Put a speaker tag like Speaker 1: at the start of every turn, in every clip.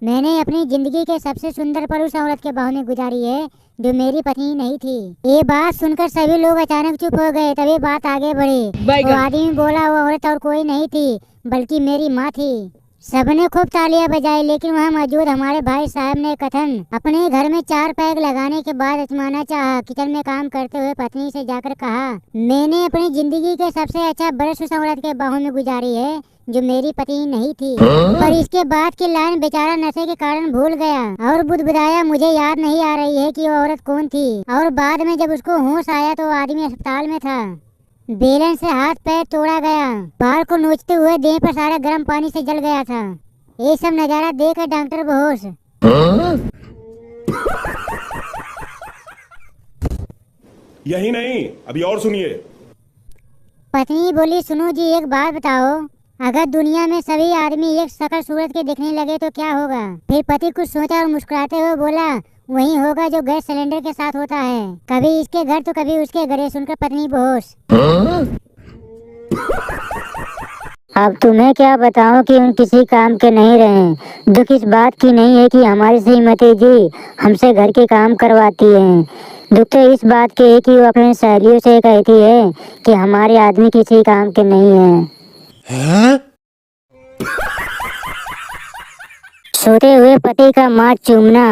Speaker 1: मैंने अपनी जिंदगी के सबसे सुंदर पल उस औरत के बाहों में गुजारी है जो मेरी पत्नी नहीं थी। ये बात सुनकर सभी लोग अचानक चुप हो गए। तभी बात आगे बढ़ी। वो आदमी बोला वो औरत और कोई नहीं थी बल्कि मेरी माँ थी। सबने खूब तालियां बजाई, लेकिन वहाँ मौजूद हमारे भाई साहब ने कथन अपने घर में 4 पैग लगाने के बाद अजमाना चाहा। किचन में काम करते हुए पत्नी से जाकर कहा, मैंने अपनी जिंदगी के सबसे अच्छा बरस उस औरत के बाहों में गुजारी है जो मेरी पत्नी नहीं थी। पर इसके बाद की लाइन बेचारा नशे के कारण भूल गया और बुदबुदाया, मुझे याद नहीं आ रही है कि वो औरत कौन थी। और बाद में जब उसको होश आया तो वो आदमी अस्पताल में था। बेलन से हाथ पैर तोड़ा गया, बाल को नोचते हुए देह पर सारा गर्म पानी से जल गया था। ये सब नजारा देखकर डॉक्टर बेहोश।
Speaker 2: यही नहीं, अभी और सुनिए।
Speaker 1: पत्नी बोली, सुनो जी, एक बात बताओ, अगर दुनिया में सभी आदमी एक शक्ल सूरत के दिखने लगे तो क्या होगा? फिर पति कुछ सोचा और मुस्कुराते हुए बोला, वही होगा जो गैस सिलेंडर के साथ होता है, कभी इसके घर तो कभी उसके घर। सुनकर पत्नी बेहोश। अब तुम्हें क्या बताऊं कि उन किसी काम के नहीं रहे। दुख इस बात की नहीं है कि हमारी श्रीमती जी हमसे घर के काम करवाती हैं, दुख तो इस बात के है कि वो अपने सहेलियों से कहती है कि हमारे आदमी किसी काम के नहीं हैं। सोते हुए पति का माथ चूमना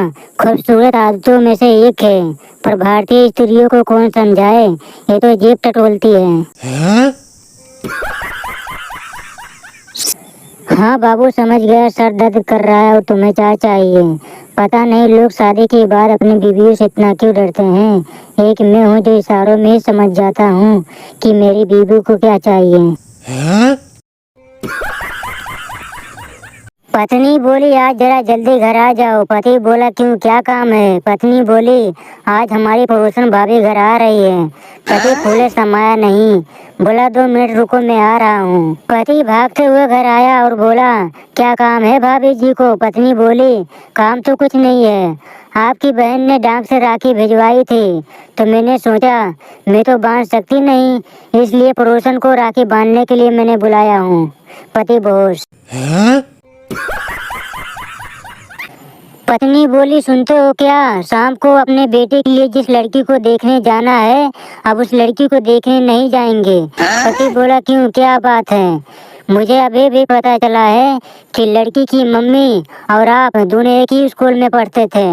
Speaker 1: खूबसूरत आदतों में से एक है, पर भारतीय स्त्रियों को कौन समझाए, ये तो जेब टटोलती है। हाँ बाबू, समझ गया, सर दर्द कर रहा है और तुम्हें क्या चाहिए? पता नहीं लोग शादी के बाद अपनी बीवियों से इतना क्यों डरते हैं। एक मैं हूँ जो इशारों में समझ जाता हूँ कि मेरी बीवी को क्या चाहिए। पत्नी बोली, आज जरा जल्दी घर आ जाओ। पति बोला, क्यों, क्या काम है? पत्नी बोली, आज हमारी पड़ोसन भाभी घर आ रही है। पति फूले समाया नहीं, बोला 2 मिनट रुको, मैं आ रहा हूँ। पति भागते हुए घर आया और बोला, क्या काम है भाभी जी को? पत्नी बोली, काम तो कुछ नहीं है, आपकी बहन ने डाक से राखी भिजवाई थी तो मैंने सोचा मैं तो बांध सकती नहीं, इसलिए पड़ोसन को राखी बांधने के लिए मैंने बुलाया हूँ। पति बेहोश। पत्नी बोली, सुनते हो क्या? शाम को अपने बेटे के लिए जिस लड़की को देखने जाना है, अब उस लड़की को देखने नहीं जाएंगे। पति बोला, क्यों, क्या बात है? मुझे अभी भी पता चला है कि लड़की की मम्मी और आप दोनों एक ही स्कूल में पढ़ते थे।